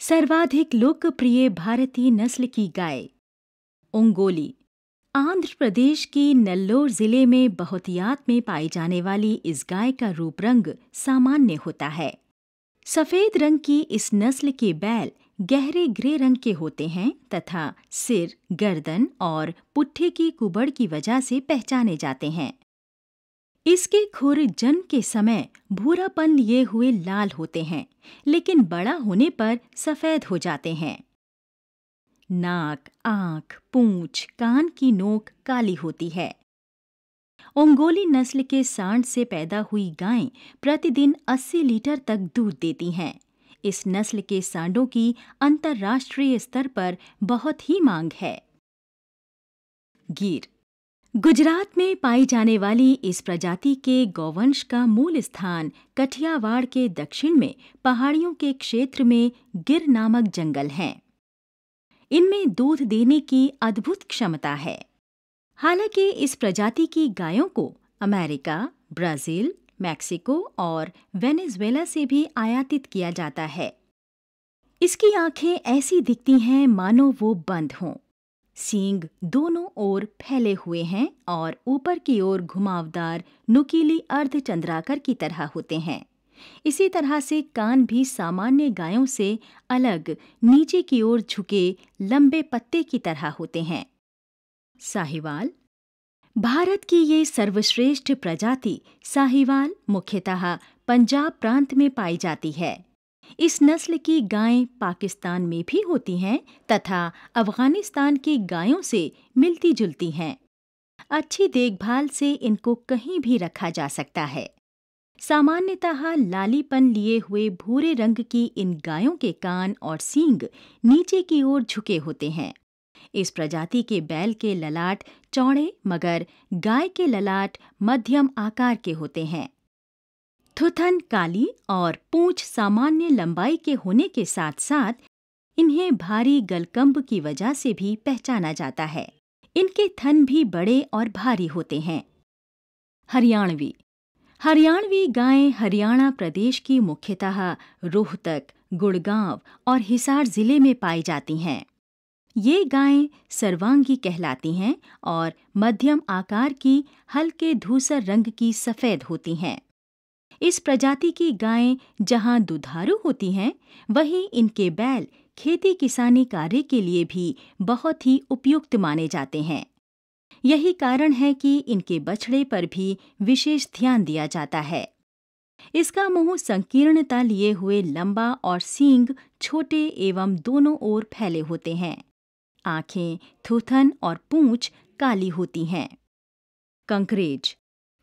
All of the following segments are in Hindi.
सर्वाधिक लोकप्रिय भारतीय नस्ल की गाय ओंगोली। आंध्र प्रदेश की नेल्लोर जिले में बहुतियात में पाई जाने वाली इस गाय का रूप रंग सामान्य होता है। सफेद रंग की इस नस्ल के बैल गहरे ग्रे रंग के होते हैं तथा सिर, गर्दन और पुट्ठे की कुबड़ की वजह से पहचाने जाते हैं। इसके खुर जन्म के समय भूरापन लिए हुए लाल होते हैं, लेकिन बड़ा होने पर सफेद हो जाते हैं। नाक, आंख, पूंछ, कान की नोक काली होती है। ओंगोली नस्ल के सांड से पैदा हुई गायें प्रतिदिन 80 लीटर तक दूध देती हैं। इस नस्ल के सांडों की अंतर्राष्ट्रीय स्तर पर बहुत ही मांग है। गीर। गुजरात में पाई जाने वाली इस प्रजाति के गौवंश का मूल स्थान कठियावाड़ के दक्षिण में पहाड़ियों के क्षेत्र में गिर नामक जंगल हैं। इनमें दूध देने की अद्भुत क्षमता है। हालांकि इस प्रजाति की गायों को अमेरिका, ब्राजील, मैक्सिको और वेनेजुएला से भी आयातित किया जाता है। इसकी आंखें ऐसी दिखती हैं मानो वो बंद हों। सींग दोनों ओर फैले हुए हैं और ऊपर की ओर घुमावदार नुकीली अर्धचंद्राकार की तरह होते हैं। इसी तरह से कान भी सामान्य गायों से अलग नीचे की ओर झुके लंबे पत्ते की तरह होते हैं। साहिवाल। भारत की ये सर्वश्रेष्ठ प्रजाति साहिवाल मुख्यतः पंजाब प्रांत में पाई जाती है। इस नस्ल की गायें पाकिस्तान में भी होती हैं तथा अफगानिस्तान की गायों से मिलती जुलती हैं। अच्छी देखभाल से इनको कहीं भी रखा जा सकता है। सामान्यतः लालीपन लिए हुए भूरे रंग की इन गायों के कान और सींग नीचे की ओर झुके होते हैं। इस प्रजाति के बैल के ललाट चौड़े मगर गाय के ललाट मध्यम आकार के होते हैं। थुथन काली और पूंछ सामान्य लंबाई के होने के साथ साथ इन्हें भारी गलकंब की वजह से भी पहचाना जाता है। इनके थन भी बड़े और भारी होते हैं। हरियाणवी। हरियाणवी गायें हरियाणा प्रदेश की मुख्यतः रोहतक, गुड़गांव और हिसार जिले में पाई जाती हैं। ये गायें सर्वांगी कहलाती हैं और मध्यम आकार की हल्के धूसर रंग की सफेद होती हैं। इस प्रजाति की गायें जहां दुधारू होती हैं, वहीं इनके बैल खेती किसानी कार्य के लिए भी बहुत ही उपयुक्त माने जाते हैं। यही कारण है कि इनके बछड़े पर भी विशेष ध्यान दिया जाता है। इसका मुंह संकीर्णता लिए हुए लंबा और सींग छोटे एवं दोनों ओर फैले होते हैं। आंखें, थूथन और पूंछ काली होती हैं। कंकरेज।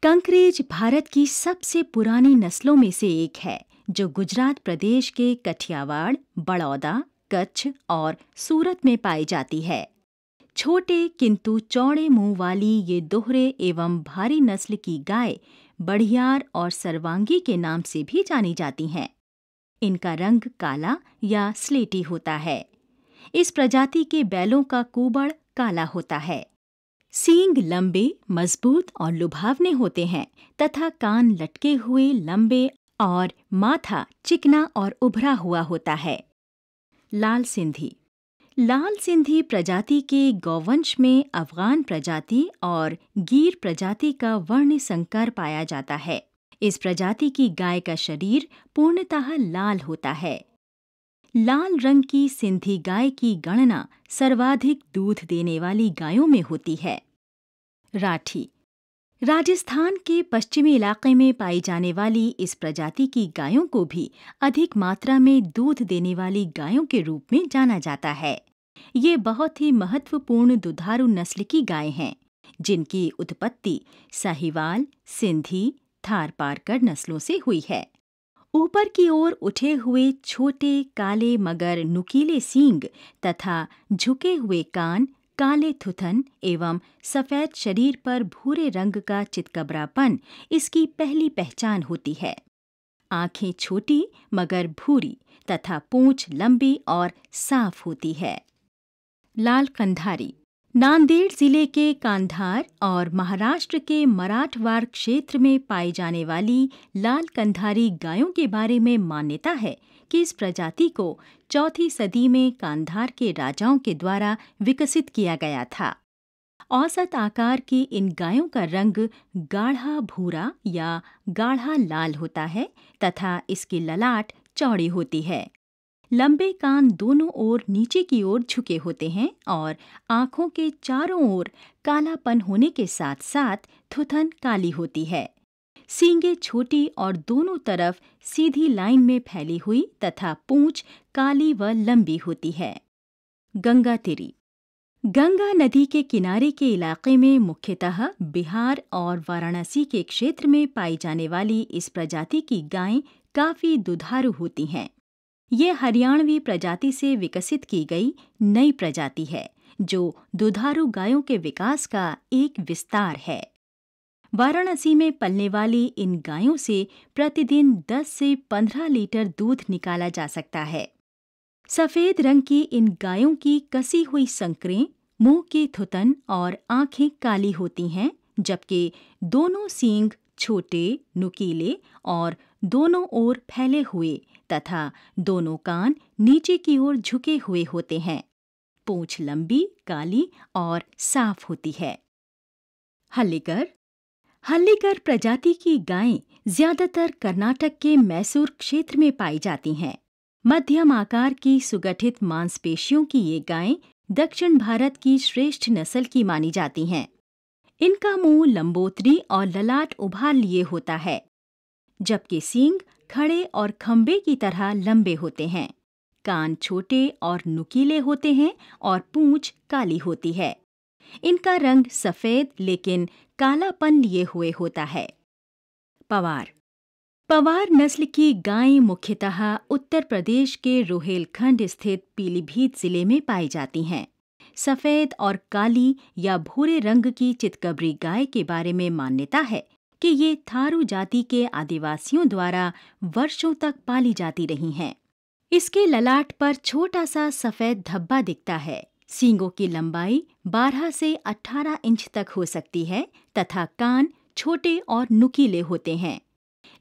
कंकरेज भारत की सबसे पुरानी नस्लों में से एक है, जो गुजरात प्रदेश के कठियावाड़, बड़ौदा, कच्छ और सूरत में पाई जाती है। छोटे किंतु चौड़े मुंह वाली ये दोहरे एवं भारी नस्ल की गाय बढ़ियार और सर्वांगी के नाम से भी जानी जाती हैं। इनका रंग काला या स्लेटी होता है। इस प्रजाति के बैलों का कुबड़ काला होता है। सींग लंबे, मजबूत और लुभावने होते हैं तथा कान लटके हुए लंबे और माथा चिकना और उभरा हुआ होता है। लाल सिंधी। लाल सिंधी प्रजाति के गौवंश में अफगान प्रजाति और गीर प्रजाति का वर्ण संकर पाया जाता है। इस प्रजाति की गाय का शरीर पूर्णतः लाल होता है। लाल रंग की सिंधी गाय की गणना सर्वाधिक दूध देने वाली गायों में होती है। राठी। राजस्थान के पश्चिमी इलाके में पाई जाने वाली इस प्रजाति की गायों को भी अधिक मात्रा में दूध देने वाली गायों के रूप में जाना जाता है। ये बहुत ही महत्वपूर्ण दुधारू नस्ल की गाय हैं, जिनकी उत्पत्ति साहिवाल, सिंधी, थारपारकर नस्लों से हुई है। ऊपर की ओर उठे हुए छोटे काले मगर नुकीले सींग तथा झुके हुए कान, काले थुथन एवं सफेद शरीर पर भूरे रंग का चितकबरापन इसकी पहली पहचान होती है। आंखें छोटी मगर भूरी तथा पूंछ लंबी और साफ होती है। लाल कंधारी। नांदेड़ जिले के कांधार और महाराष्ट्र के मराठवाड़ क्षेत्र में पाई जाने वाली लाल कंधारी गायों के बारे में मान्यता है कि इस प्रजाति को 4वीं सदी में कांधार के राजाओं के द्वारा विकसित किया गया था। औसत आकार की इन गायों का रंग गाढ़ा भूरा या गाढ़ा लाल होता है तथा इसकी ललाट चौड़ी होती है। लंबे कान दोनों ओर नीचे की ओर झुके होते हैं और आंखों के चारों ओर कालापन होने के साथ साथ थुथन काली होती है। सींगें छोटी और दोनों तरफ सीधी लाइन में फैली हुई तथा पूंछ काली व लंबी होती है। गंगा तिरी गंगा नदी के किनारे के इलाके में मुख्यतः बिहार और वाराणसी के क्षेत्र में पाई जाने वाली इस प्रजाति की गायें काफी दुधारू होती हैं। ये हरियाणवी प्रजाति से विकसित की गई नई प्रजाति है जो दुधारू गायों के विकास का एक विस्तार है। वाराणसी में पलने वाली इन गायों से प्रतिदिन 10 से 15 लीटर दूध निकाला जा सकता है। सफेद रंग की इन गायों की कसी हुई संकरें, मुंह की थुतन और आंखें काली होती हैं, जबकि दोनों सींग छोटे, नुकीले और दोनों ओर फैले हुए तथा दोनों कान नीचे की ओर झुके हुए होते हैं। पूंछ लंबी, काली और साफ होती है। हल्लीकर प्रजाति की गायें ज्यादातर कर्नाटक के मैसूर क्षेत्र में पाई जाती हैं। मध्यम आकार की सुगठित मांसपेशियों की ये गायें दक्षिण भारत की श्रेष्ठ नस्ल की मानी जाती हैं। इनका मुंह लंबोतरी और ललाट उभार लिए होता है, जबकि सींग खड़े और खंबे की तरह लंबे होते हैं। कान छोटे और नुकीले होते हैं और पूंछ काली होती है। इनका रंग सफेद लेकिन कालापन लिए हुए होता है। पवार नस्ल की गायें मुख्यतः उत्तर प्रदेश के रोहेलखंड स्थित पीलीभीत जिले में पाई जाती हैं। सफेद और काली या भूरे रंग की चितकबरी गाय के बारे में मान्यता है कि ये थारू जाति के आदिवासियों द्वारा वर्षों तक पाली जाती रही हैं। इसके ललाट पर छोटा सा सफेद धब्बा दिखता है। सींगों की लंबाई 12 से 18 इंच तक हो सकती है तथा कान छोटे और नुकीले होते हैं।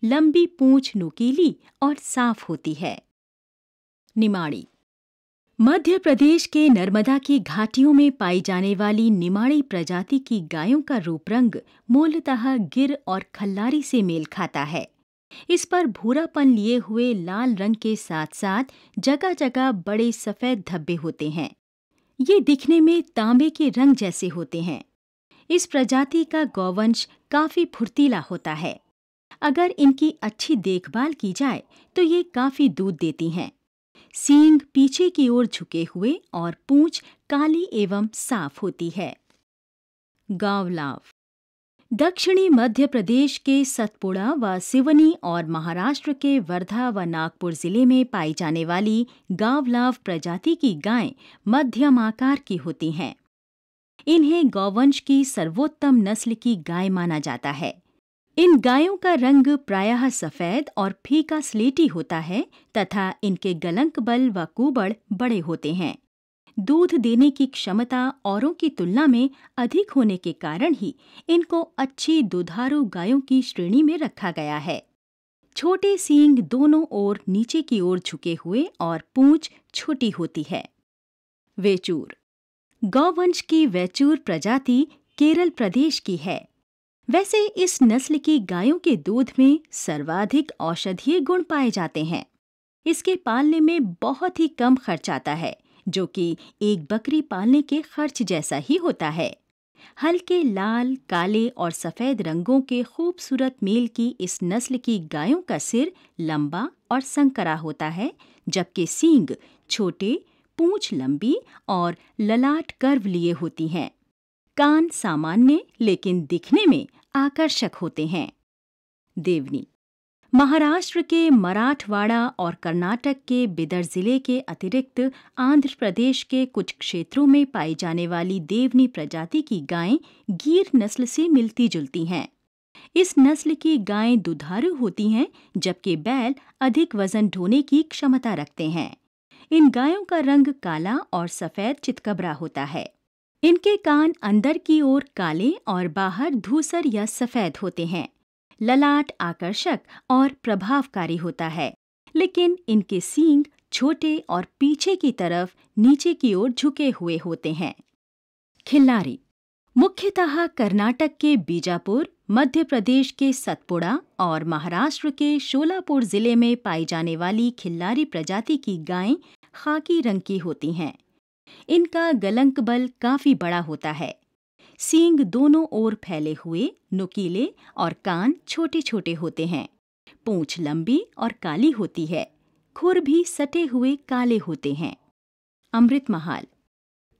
लंबी पूंछ नुकीली और साफ होती है। निमाड़ी मध्य प्रदेश के नर्मदा की घाटियों में पाई जाने वाली निमाड़ी प्रजाति की गायों का रूप रंग मूलतः गिर और खल्लारी से मेल खाता है। इस पर भूरापन लिए हुए लाल रंग के साथ साथ जगह जगह बड़े सफेद धब्बे होते हैं। ये दिखने में तांबे के रंग जैसे होते हैं। इस प्रजाति का गौवंश काफी फुर्तीला होता है। अगर इनकी अच्छी देखभाल की जाए तो ये काफी दूध देती हैं। सींग पीछे की ओर झुके हुए और पूंछ काली एवं साफ होती है। गावलाव दक्षिणी मध्य प्रदेश के सतपुड़ा व सिवनी और महाराष्ट्र के वर्धा व नागपुर जिले में पाई जाने वाली गावलाव प्रजाति की गायें मध्यम आकार की होती हैं। इन्हें गौवंश की सर्वोत्तम नस्ल की गाय माना जाता है। इन गायों का रंग प्रायः सफेद और फीका स्लेटी होता है तथा इनके गलंक बल व कुबड़ बड़े होते हैं। दूध देने की क्षमता औरों की तुलना में अधिक होने के कारण ही इनको अच्छी दुधारू गायों की श्रेणी में रखा गया है। छोटे सींग दोनों ओर नीचे की ओर झुके हुए और पूंछ छोटी होती है। वेचूर गौवंश की वेचूर प्रजाति केरल प्रदेश की है। वैसे इस नस्ल की गायों के दूध में सर्वाधिक औषधीय गुण पाए जाते हैं। इसके पालने में बहुत ही कम खर्च आता है, जो कि एक बकरी पालने के खर्च जैसा ही होता है। हल्के लाल, काले और सफेद रंगों के खूबसूरत मेल की इस नस्ल की गायों का सिर लंबा और संकरा होता है, जबकि सींग छोटे, पूंछ लंबी और ललाट कर्व लिए होती हैं। कान सामान्य लेकिन दिखने में आकर्षक होते हैं। देवनी महाराष्ट्र के मराठवाड़ा और कर्नाटक के बिदर जिले के अतिरिक्त आंध्र प्रदेश के कुछ क्षेत्रों में पाई जाने वाली देवनी प्रजाति की गायें गीर नस्ल से मिलती जुलती हैं। इस नस्ल की गायें दुधारू होती हैं, जबकि बैल अधिक वजन ढोने की क्षमता रखते हैं। इन गायों का रंग काला और सफेद चितकबरा होता है। इनके कान अंदर की ओर काले और बाहर धूसर या सफेद होते हैं। ललाट आकर्षक और प्रभावकारी होता है, लेकिन इनके सींग छोटे और पीछे की तरफ नीचे की ओर झुके हुए होते हैं। खिल्लारी मुख्यतः कर्नाटक के बीजापुर, मध्य प्रदेश के सतपुड़ा और महाराष्ट्र के शोलापुर जिले में पाई जाने वाली खिल्लारी प्रजाति की गायें खाकी रंग की होती हैं। इनका गलंक बल काफी बड़ा होता है। सींग दोनों ओर फैले हुए, नुकीले और कान छोटे छोटे होते हैं। पूंछ लंबी और काली होती है। खुर भी सटे हुए काले होते हैं। अमृतमहाल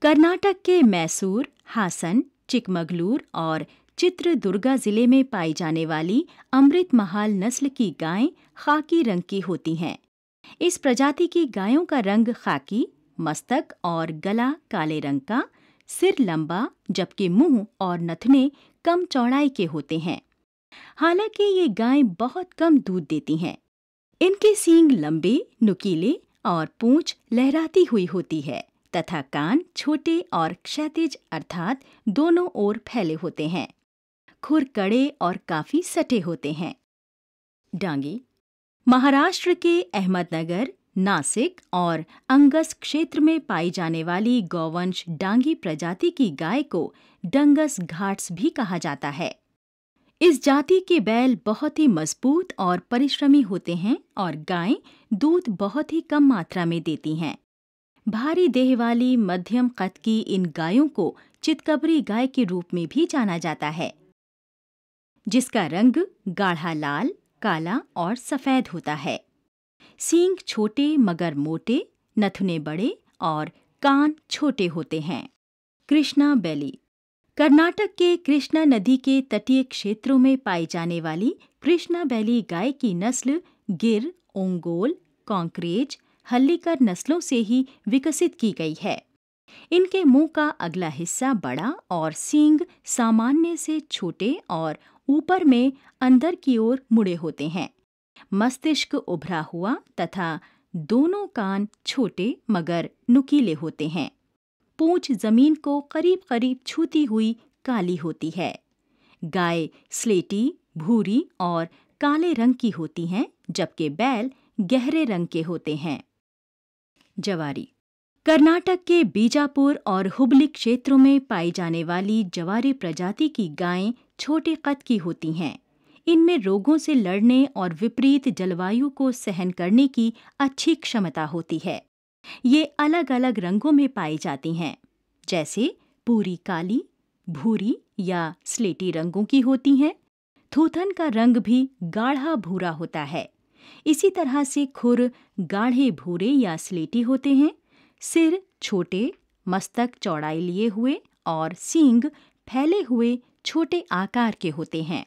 कर्नाटक के मैसूर, हासन, चिकमगलूर और चित्रदुर्गा जिले में पाई जाने वाली अमृतमहाल नस्ल की गायें खाकी रंग की होती हैं। इस प्रजाति की गायों का रंग खाकी, मस्तक और गला काले रंग का, सिर लंबा जबकि मुंह और नथुने कम चौड़ाई के होते हैं। हालांकि ये गायें बहुत कम दूध देती हैं। इनके सींग लंबे, नुकीले और पूंछ लहराती हुई होती है तथा कान छोटे और क्षैतिज अर्थात दोनों ओर फैले होते हैं। खुर कड़े और काफी सटे होते हैं। डांगी महाराष्ट्र के अहमदनगर, नासिक और अंगस क्षेत्र में पाई जाने वाली गौवंश डांगी प्रजाति की गाय को डंगस घाट्स भी कहा जाता है। इस जाति के बैल बहुत ही मजबूत और परिश्रमी होते हैं और गायें दूध बहुत ही कम मात्रा में देती हैं। भारी देह वाली मध्यम कद की इन गायों को चितकबरी गाय के रूप में भी जाना जाता है, जिसका रंग गाढ़ा लाल, काला और सफेद होता है। सींग छोटे मगर मोटे, नथुने बड़े और कान छोटे होते हैं। कृष्णा बैली कर्नाटक के कृष्णा नदी के तटीय क्षेत्रों में पाई जाने वाली कृष्णा बैली गाय की नस्ल गिर, ओंगोल, कांकरेज, हल्लीकर नस्लों से ही विकसित की गई है। इनके मुंह का अगला हिस्सा बड़ा और सींग सामान्य से छोटे और ऊपर में अंदर की ओर मुड़े होते हैं। मस्तिष्क उभरा हुआ तथा दोनों कान छोटे मगर नुकीले होते हैं। पूंछ जमीन को करीब करीब छूती हुई काली होती है। गाय स्लेटी, भूरी और काले रंग की होती हैं, जबकि बैल गहरे रंग के होते हैं। जवारी कर्नाटक के बीजापुर और हुबली क्षेत्रों में पाई जाने वाली जवारी प्रजाति की गायें छोटे कद की होती हैं। इनमें रोगों से लड़ने और विपरीत जलवायु को सहन करने की अच्छी क्षमता होती है। ये अलग अलग रंगों में पाई जाती हैं, जैसे पूरी काली, भूरी या स्लेटी रंगों की होती हैं। थूथन का रंग भी गाढ़ा भूरा होता है। इसी तरह से खुर गाढ़े भूरे या स्लेटी होते हैं। सिर छोटे, मस्तक चौड़ाई लिए हुए और सींग फैले हुए छोटे आकार के होते हैं।